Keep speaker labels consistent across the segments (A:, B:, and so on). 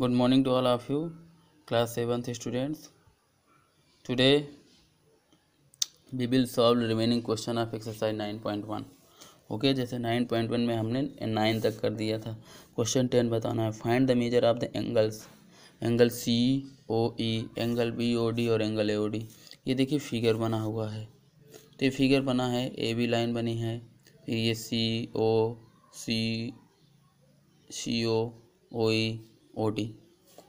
A: Good morning to all of you, class 7th students. Today we will solve the remaining question of exercise 9.1. Okay जैसे 9.1 में हमने 9 तक कर दिया था. क्वेश्चन 10 बताना है. Find the measure of the angles. Angle C O E, angle B O D और एंगल ए ओ डी. ये देखिए फिगर बना हुआ है. तो ये फिगर बना है, ए बी लाइन बनी है, फिर ये सी ओ ओ ई ओ डी.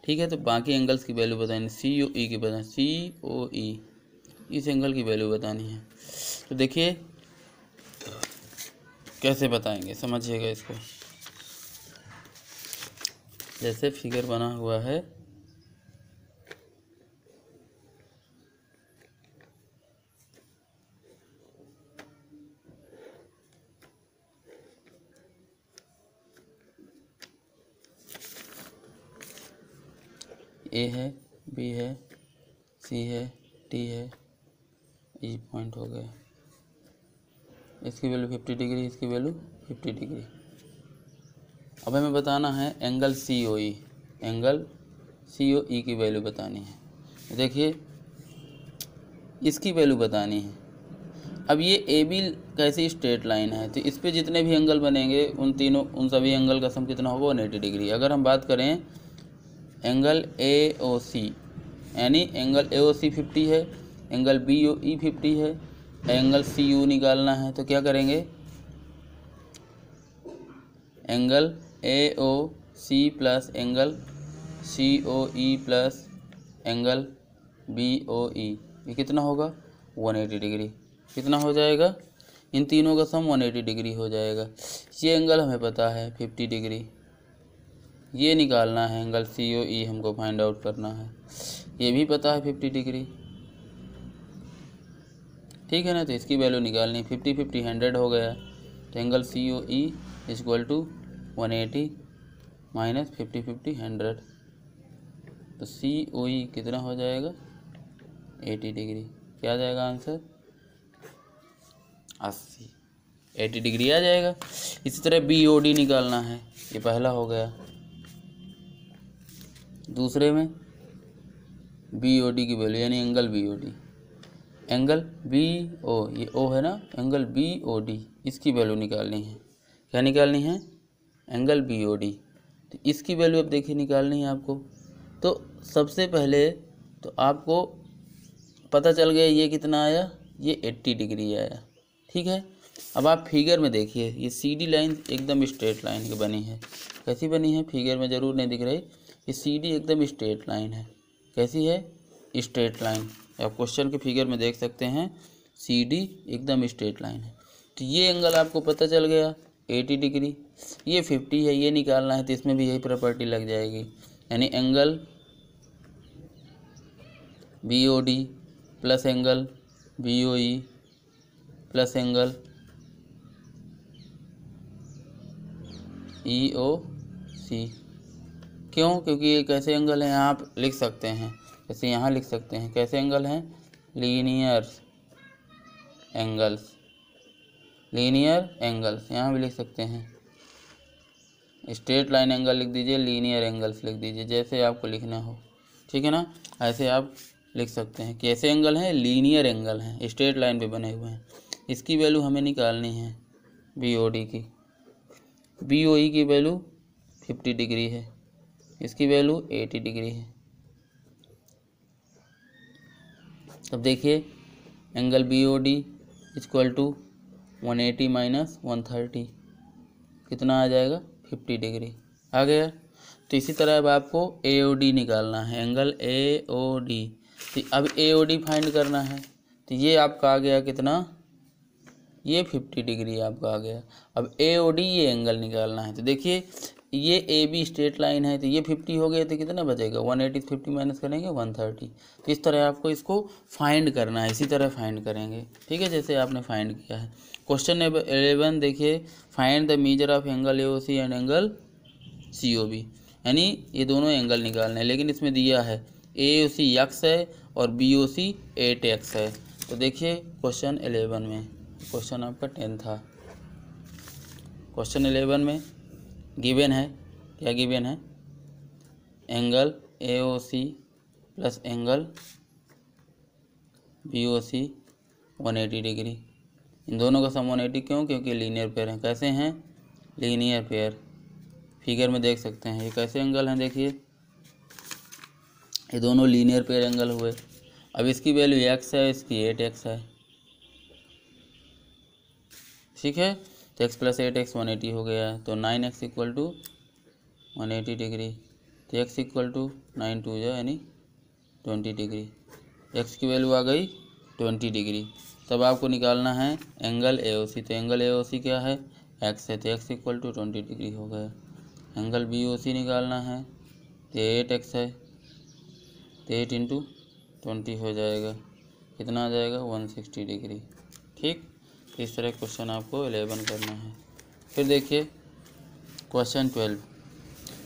A: ठीक है, तो बाकी एंगल्स की वैल्यू बतानी, सी ओ ई की बतानी, सी ओ ई इस एंगल की वैल्यू बतानी है. तो देखिए कैसे बताएंगे, समझिएगा इसको. जैसे फिगर बना हुआ है, ए है, बी है, सी है, टी है, ई पॉइंट हो गया. इसकी वैल्यू 50 डिग्री, इसकी वैल्यू 50 डिग्री. अब हमें बताना है angle C O E. Angle C O ई की वैल्यू बतानी है. देखिए इसकी वैल्यू बतानी है. अब ये ए बी कैसी स्ट्रेट लाइन है, तो इस पे जितने भी एंगल बनेंगे उन सभी एंगल का सम कितना होगा, 180 डिग्री. अगर हम बात करें एंगल ए ओ सी, यानी एंगल ए ओ सी 50 है, एंगल बी ओ ई 50 है, एंगल सी यू निकालना है. तो क्या करेंगे, angle A O C plus angle C O E plus angle B O E, ये कितना होगा, 180 डिग्री. कितना हो जाएगा, इन तीनों का सम 180 डिग्री हो जाएगा. ये एंगल हमें पता है 50 डिग्री, ये निकालना है एंगल सी ओ ई, हमको फाइंड आउट करना है. ये भी पता है 50 डिग्री, ठीक है ना. तो इसकी वैल्यू निकालनी, 50 50 100 हो गया. तो angle C O E equal to 180 minus 50 50 100. तो सी ओ ई कितना हो जाएगा, 80 डिग्री. क्या आ जाएगा आंसर, 80 डिग्री आ जाएगा. इसी तरह बी ओ डी निकालना है. ये पहला हो गया. दूसरे में बी ओ डी की वैल्यू, यानी angle B O D, angle B O, ये ओ है ना, एंगल बी ओ डी, इसकी वैल्यू निकालनी है. क्या निकालनी है, एंगल बी ओ डी. तो इसकी वैल्यू अब देखिए निकालनी है आपको. तो सबसे पहले तो आपको पता चल गया ये कितना आया, ये 80 डिग्री आया. ठीक है. अब आप फिगर में देखिए, ये सी डी लाइन एकदम स्ट्रेट लाइन की बनी है. कैसी बनी है, फिगर में ज़रूर नहीं दिख रही. ये सी डी एकदम स्ट्रेट लाइन है. कैसी है, स्ट्रेट लाइन. आप क्वेश्चन के फिगर में देख सकते हैं, सी डी एकदम स्ट्रेट लाइन है. तो ये एंगल आपको पता चल गया 80 डिग्री. ये 50 है, ये निकालना है, तो इसमें भी यही प्रॉपर्टी लग जाएगी. यानी angle B O D plus angle B O E plus angle E O C. क्यों, क्योंकि ये कैसे एंगल हैं, आप लिख सकते हैं, जैसे यहाँ लिख सकते हैं कैसे एंगल हैं, लीनियर एंगल्स. लीनियर एंगल्स यहाँ भी लिख सकते हैं. स्ट्रेट लाइन एंगल लिख दीजिए, लीनियर एंगल्स लिख दीजिए, जैसे आपको लिखना हो. ठीक है ना, ऐसे आप लिख सकते हैं. कैसे एंगल हैं, लीनियर एंगल हैं, स्ट्रेट लाइन पे बने हुए हैं. इसकी वैल्यू हमें निकालनी है बी ओ डी की. बी ओ ई की वैल्यू 50 डिग्री है, इसकी वैल्यू 80 डिग्री है. अब देखिए angle B O D equal to 180 minus 130, कितना आ जाएगा, 50 डिग्री आ गया. तो इसी तरह अब आपको ए ओ डी निकालना है, एंगल ए ओ डी. तो अब ए ओ डी फाइंड करना है. तो ये आपका आ गया कितना, ये 50 डिग्री आपका आ गया. अब ए ओ डी ये एंगल निकालना है. तो देखिए ये ए बी स्ट्रेट लाइन है, तो ये 50 हो गया, तो कितना बचेगा, 180 50 माइनस करेंगे 130. तो इस तरह आपको इसको फाइंड करना है, इसी तरह फाइंड करेंगे. ठीक है, जैसे आपने फाइंड किया है. क्वेश्चन 11 देखिए, find the measure of angle A O C and angle C O B. यानी ये दोनों एंगल निकालने हैं, लेकिन इसमें दिया है ए ओ सी एक्स है और बी ओ सी 8x है. तो देखिए क्वेश्चन 11 में, क्वेश्चन आपका 10 था. क्वेश्चन 11 में गिवन है, क्या गिवन है, angle AOC plus angle BOC 180 degree. इन दोनों का सम 180 क्यों? क्योंकि लीनियर पेयर हैं। कैसे हैं? Linear pair. फिगर में देख सकते हैं ये कैसे एंगल हैं, देखिए ये दोनों लीनियर पेयर एंगल हुए। अब इसकी वैल्यू x है, इसकी 8x है, ठीक है। तो x प्लस 8x 180 हो गया है, तो 9x इक्वल टू 180 डिग्री। तो x इक्वल टू 9 2 यानी 20 डिग्री। x की वैल्यू आ गई 20 डिग्री। तब आपको निकालना है एंगल AOC। तो एंगल AOC क्या है? x है, तो x इक्वल टू 20 डिग्री हो गया। एंगल BOC निकालना है, तो 8x है, तो 8 इंटू 20 हो जाएगा। कितना आ जाएगा? 160 डिग्री। ठीक, इस तरह क्वेश्चन आपको 11 करना है। फिर देखिए question 12,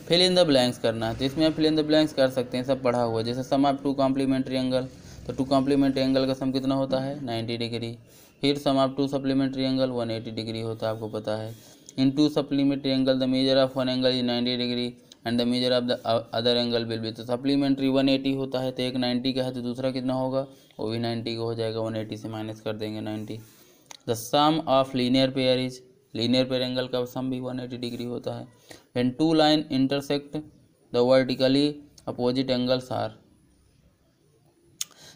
A: fill in the blanks करना है। तो इसमें आप फिल इन द ब्लैंक्स कर सकते हैं, सब पढ़ा हुआ है। जैसे sum of two complementary angle, तो टू कॉम्प्लीमेंट्री एंगल का सम कितना होता है? 90 डिग्री। फिर sum of two supplementary angle 180 degree होता है, आपको पता है। In two supplementary angle the measure of one angle is 90 degree and the measure of the other angle will be. तो सप्लीमेंट्री 180 होता है, तो एक 90 का है, तो दूसरा कितना होगा? वो भी 90 का हो जाएगा। 180 से माइनस कर देंगे 90। The sum of linear pair is, linear pair angle का सम भी 180 डिग्री होता है। When two line intersect the vertically opposite angles are,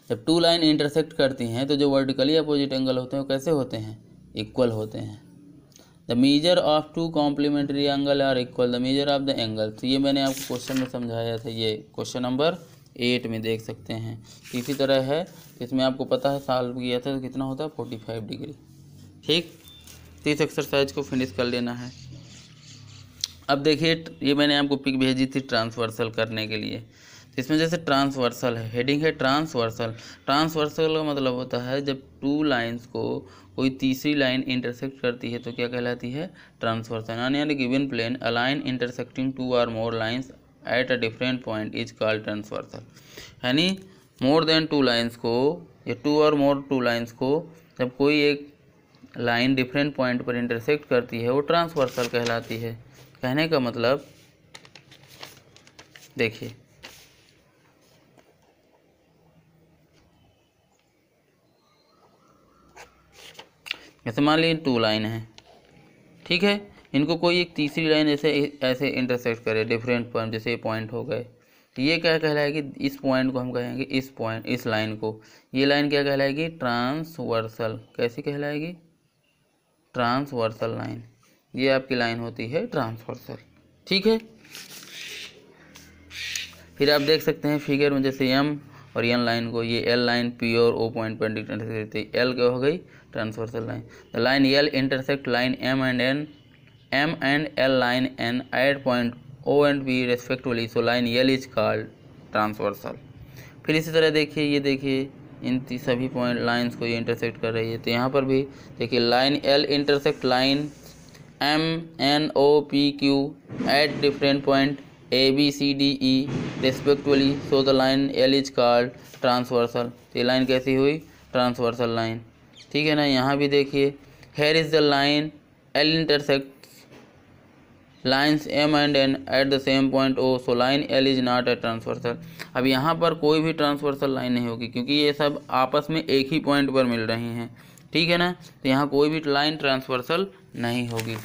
A: जब टू लाइन इंटरसेक्ट करती हैं तो जो वर्टिकली अपोजिट एंगल होते हैं वो कैसे होते हैं? इक्वल होते हैं। The measure of two complementary angle are equal the measure of the angle. तो ये मैंने आपको क्वेश्चन में समझाया था, ये क्वेश्चन नंबर 8 में देख सकते हैं। तो इसी तरह है, इसमें आपको पता है सॉल्व किया था तो कितना होता है? 45 डिग्री। ठीक, तो इस एक्सरसाइज को फिनिश कर लेना है। अब देखिए ये मैंने आपको पिक भेजी थी ट्रांसवर्सल करने के लिए। तो इसमें जैसे ट्रांसवर्सल है, हेडिंग है ट्रांसवर्सल। ट्रांसवर्सल का मतलब होता है जब टू लाइंस को कोई तीसरी लाइन इंटरसेक्ट करती है तो क्या कहलाती है? ट्रांसवर्सल। यानी given plane a line intersecting two और more lines at a different point is called transversal. यानी मोर देन टू लाइंस को, या टू और मोर टू लाइंस को जब कोई एक लाइन डिफरेंट पॉइंट पर इंटरसेक्ट करती है वो ट्रांसवर्सल कहलाती है। कहने का मतलब देखिए, जैसे मान लीजिए टू लाइन है, ठीक है, इनको कोई एक तीसरी लाइन ऐसे इंटरसेक्ट करे डिफरेंट पॉइंट, जैसे ये पॉइंट हो गए, तो ये क्या कहलाएगी? इस पॉइंट को हम कहेंगे, इस पॉइंट, इस लाइन को, ये लाइन क्या कहलाएगी? ट्रांसवर्सल। कैसी कहलाएगी? Transversal line. ये आपकी लाइन होती है ट्रांसवर्सल, ठीक है। फिर आप देख सकते हैं फिगर में, जैसे एम और एन लाइन को, ये एल लाइन पी और ओ पॉइंट पर इंटरसेक्ट करती है, एल क्या हो गई? Transversal line. The line L intersect line M and L line N at point O and P respectively, so line L is called transversal. फिर इसी तरह देखिए, ये देखिए इन सभी पॉइंट लाइंस को ये इंटरसेक्ट कर रही है, तो यहाँ पर भी देखिए line L intersect line M N O P Q at different point A B C D E respectively, so the line L is called transversal. तो ये लाइन कैसी हुई? ट्रांसवर्सल लाइन, ठीक है ना। यहाँ भी देखिए, here is the line L intersect lines M and N at the same point O, so line L is not a transversal. अब यहाँ पर कोई भी ट्रांसवर्सल लाइन नहीं होगी क्योंकि ये सब आपस में एक ही पॉइंट पर मिल रही हैं, ठीक है ना। तो यहाँ कोई भी लाइन ट्रांसवर्सल नहीं होगी।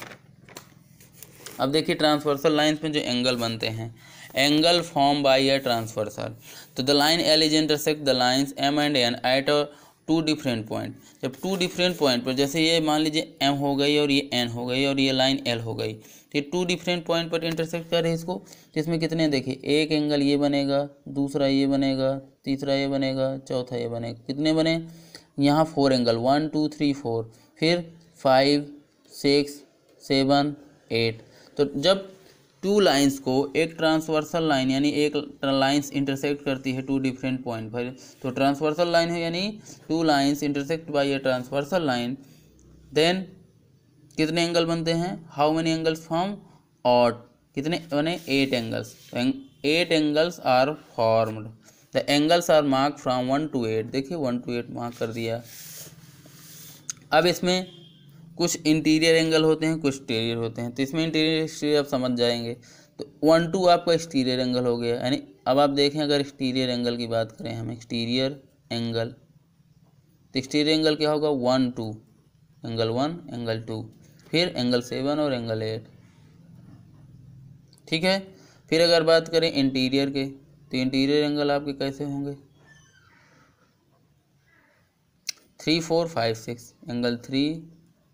A: अब देखिए ट्रांसवर्सल लाइन्स में जो एंगल बनते हैं, angle form by a transversal. तो the line L is intersect the lines M and N at two different point. जब टू डिफरेंट पॉइंट पर, जैसे ये मान लीजिए एम हो गई और ये एन हो गई और ये लाइन एल हो गई, तो ये टू डिफरेंट पॉइंट पर इंटरसेक्ट कर रहे हैं इसको, तो इसमें कितने देखिए, एक एंगल ये बनेगा, दूसरा ये बनेगा, तीसरा ये बनेगा, चौथा ये बनेगा। कितने बने? यहाँ 4 एंगल, 1 2 3 4, फिर 5 6 7 8। तो जब टू लाइंस को एक ट्रांसवर्सल लाइन यानी एक लाइंस इंटरसेक्ट करती है टू डिफरेंट पॉइंट पर, तो ट्रांसवर्सल लाइन है, यानी two lines intersect by a transversal line, then कितने एंगल बनते हैं? How many angles form? Odd. कितने बने? 8 angles. 8 angles are formed. The angles are mark from 1 to 8। देखिए 1 to 8 मार्क कर दिया। अब इसमें कुछ इंटीरियर एंगल होते हैं, कुछ एक्सटीरियर होते हैं, तो इसमें इंटीरियर एक्सटीरियर आप समझ जाएंगे। तो 1-2 आपका एक्सटीरियर एंगल हो गया। यानी अब आप देखें अगर एक्सटीरियर एंगल की बात करें हम, एक्सटीरियर एंगल, तो एक्सटीरियर एंगल क्या होगा 1-2, एंगल 1 एंगल 2, फिर एंगल 7 और एंगल 8। ठीक है। फिर अगर बात करें इंटीरियर के, तो इंटीरियर एंगल आपके कैसे होंगे 3 4 5 6, एंगल 3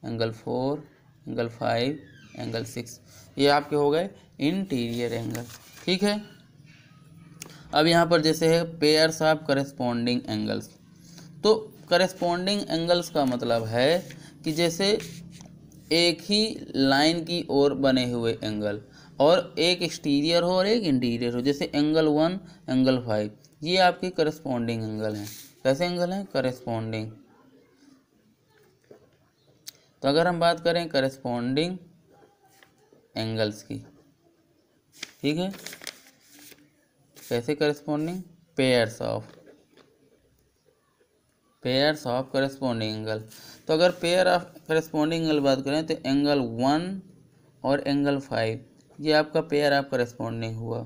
A: एंगल 4 एंगल 5 एंगल 6, ये आपके हो गए इंटीरियर एंगल। ठीक है। अब यहाँ पर जैसे है पेयर्स ऑफ करस्पॉन्डिंग एंगल्स, तो करस्पॉन्डिंग एंगल्स का मतलब है कि जैसे एक ही लाइन की ओर बने हुए एंगल और एक एक्सटीरियर हो और एक इंटीरियर हो, जैसे एंगल 1 एंगल 5, ये आपके करस्पॉन्डिंग एंगल हैं। कैसे एंगल हैं करस्पॉन्डिंग। तो अगर हम बात करें करस्पॉन्डिंग एंगल्स की, ठीक है, कैसे corresponding pairs of corresponding angle. तो अगर पेयर ऑफ करस्पॉन्डिंग एंगल बात करें तो एंगल 1 और एंगल 5 ये आपका पेयर ऑफ करस्पॉन्डिंग हुआ।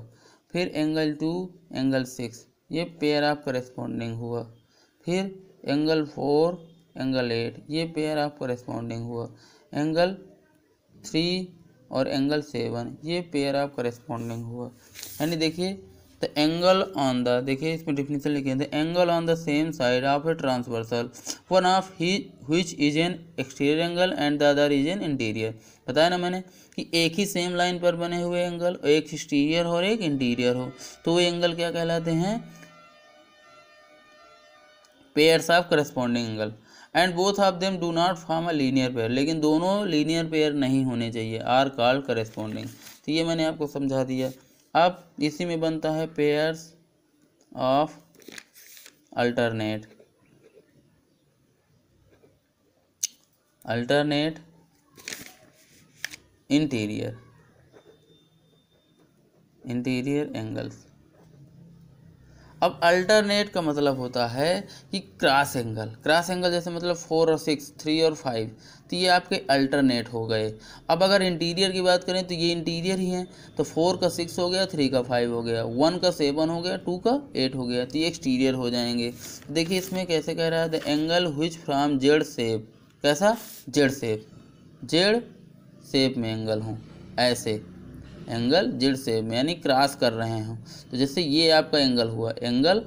A: फिर एंगल 2 एंगल 6 ये पेयर ऑफ करस्पॉन्डिंग हुआ। फिर एंगल 4 एंगल 8 ये पेयर ऑफ करस्पॉन्डिंग हुआ। एंगल 3 और एंगल 7 ये पेयर ऑफ करस्पॉन्डिंग हुआ। यानी देखिए द एंगल ऑन द, देखिए इसमें डिफिनेशन लिखे हैं, the angle on the same side of a transversal one of which is an exterior angle and the other is an interior. बताया ना मैंने कि एक ही सेम लाइन पर बने हुए एंगल, एक एक्सटीरियर और एक इंटीरियर हो, तो वो एंगल क्या कहलाते हैं pairs of corresponding angle. And both of them do not form a linear pair, लेकिन दोनों लीनियर पेयर नहीं होने चाहिए, आर कॉल्ड करस्पॉन्डिंग। तो ये मैंने आपको समझा दिया। अब इसी में बनता है pairs of alternate interior angles. अब अल्टरनेट का मतलब होता है कि क्रॉस एंगल जैसे मतलब 4 और 6, 3 और 5, तो ये आपके अल्टरनेट हो गए। अब अगर इंटीरियर की बात करें तो ये इंटीरियर ही हैं, तो 4 का 6 हो गया, 3 का 5 हो गया, 1 का 7 हो गया, 2 का 8 हो गया, तो ये एक्सटीरियर हो जाएंगे। देखिए इसमें कैसे कह रहा है the angle which from Z shape, कैसा जेड शेप में एंगल हो, ऐसे एंगल जेड शेप में यानी क्रॉस कर रहे हो। तो जैसे ये आपका एंगल हुआ, एंगल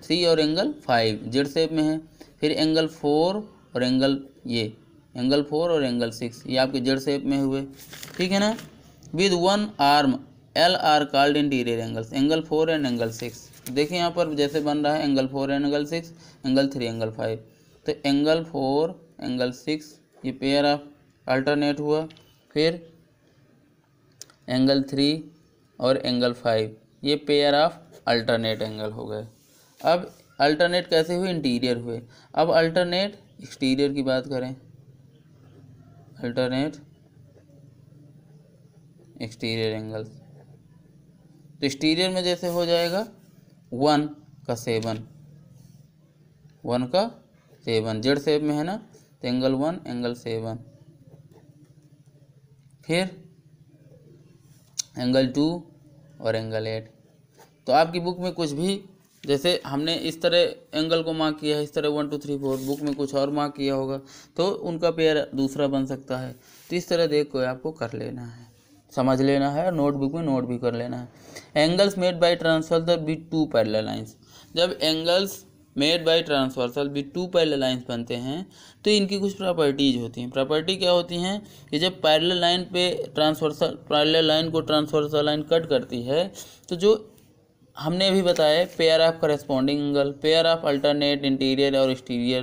A: 3 और एंगल 5 जेड शेप में है। फिर एंगल 4 और एंगल 6 ये आपके जेड शेप में हुए। ठीक है ना। With 1 arm L R called interior angles, angle 4 and angle 6। देखिए यहाँ पर जैसे बन रहा है angle 4 and angle 6, angle 3 angle 5, तो एंगल 4 एंगल 6 ये पेयर ऑफ अल्टरनेट हुआ। फिर एंगल 3 और एंगल 5 ये पेयर ऑफ अल्टरनेट एंगल हो गए। अब अल्टरनेट कैसे हुए इंटीरियर हुए। अब अल्टरनेट एक्सटीरियर की बात करें, अल्टरनेट एक्सटीरियर एंगल्स, तो एक्सटीरियर में जैसे हो जाएगा 1 का 7 जेड शेप में है ना, तो एंगल 1 एंगल 7, फिर एंगल 2 और एंगल 8। तो आपकी बुक में कुछ भी जैसे हमने इस तरह एंगल को मार्क किया है, इस तरह 1 2 3 4, बुक में कुछ और मार्क किया होगा तो उनका पेयर दूसरा बन सकता है। तो इस तरह देख कर आपको कर लेना है, समझ लेना है और नोटबुक में नोट भी कर लेना है। Angles made by transversal with 2 parallel lines, जब angles made by transversal with 2 parallel lines बनते हैं तो इनकी कुछ प्रॉपर्टीज होती हैं। प्रॉपर्टी क्या होती हैं कि जब पैरेलल लाइन पे पैरेलल लाइन को ट्रांसवर्सल लाइन कट करती है तो जो हमने अभी बताया pair of corresponding angle, pair of alternate interior और एक्सटीरियर,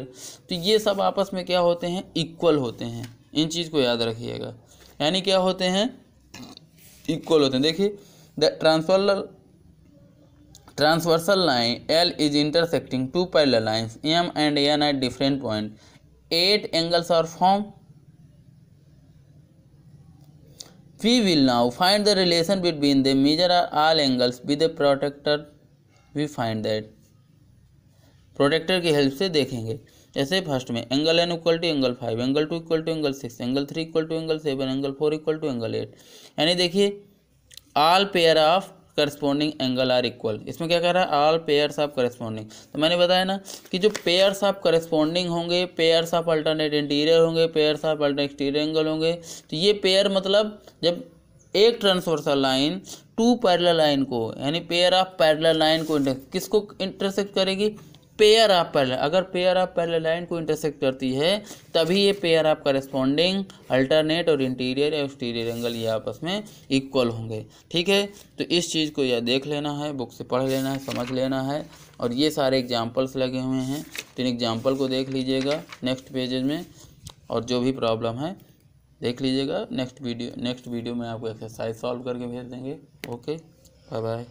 A: तो ये सब आपस में क्या होते हैं इक्वल होते हैं। इन चीज़ को याद रखिएगा, यानी क्या होते हैं इक्वल होते हैं। देखिए the transversal line L is intersecting 2 parallel lines M and N at different point. 8 angles are formed. We will now find the relation between them. Measure all angles with a protractor. We find that. Protractor की help से देखेंगे। जैसे first में angle n equal to angle 5, angle 2 equal to angle 6, angle 3 equal to angle 7, angle 4 equal to angle 8। यानी देखिए all pair of corresponding angle are equal. इसमें क्या कर रहा है, ऑल पेयर्स ऑफ करस्पॉन्डिंग। तो मैंने बताया ना कि जो पेयर्स ऑफ करस्पॉन्डिंग होंगे, पेयर्स ऑफ अल्टरनेट इंटीरियर होंगे, pairs of alternate exterior angle होंगे। तो ये पेयर मतलब जब एक transversal line two parallel line को, यानी पेयर ऑफ पैरेलल लाइन को किसको इंटरसेक्ट करेगी, पेयर ऑफ पैरेलल। अगर पेयर ऑफ पैरेलल लाइन को इंटरसेक्ट करती है तभी ये पेयर ऑफ करस्पॉन्डिंग अल्टरनेट और इंटीरियर या एक्सटीरियर एंगल ये आपस में इक्वल होंगे। ठीक है, तो इस चीज़ को यह देख लेना है, बुक से पढ़ लेना है, समझ लेना है। और ये सारे एग्जाम्पल्स लगे हुए हैं, तो इन एग्जाम्पल को देख लीजिएगा नेक्स्ट पेजेज में, और जो भी प्रॉब्लम है देख लीजिएगा। नेक्स्ट वीडियो में आपको एक्सरसाइज सॉल्व करके भेज देंगे। Okay, bye bye.